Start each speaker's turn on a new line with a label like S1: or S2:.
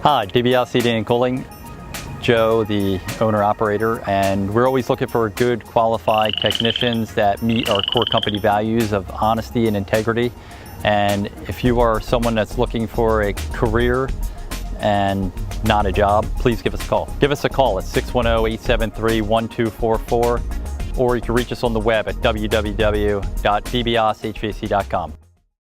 S1: Hi, DBS Heating and Cooling. Joe, the owner-operator, and we're always looking for good, qualified technicians that meet our core company values of honesty and integrity. And if you are someone that's looking for a career and not a job, please give us a call. Give us a call at 610-873-1244, or you can reach us on the web at www.dbshvac.com.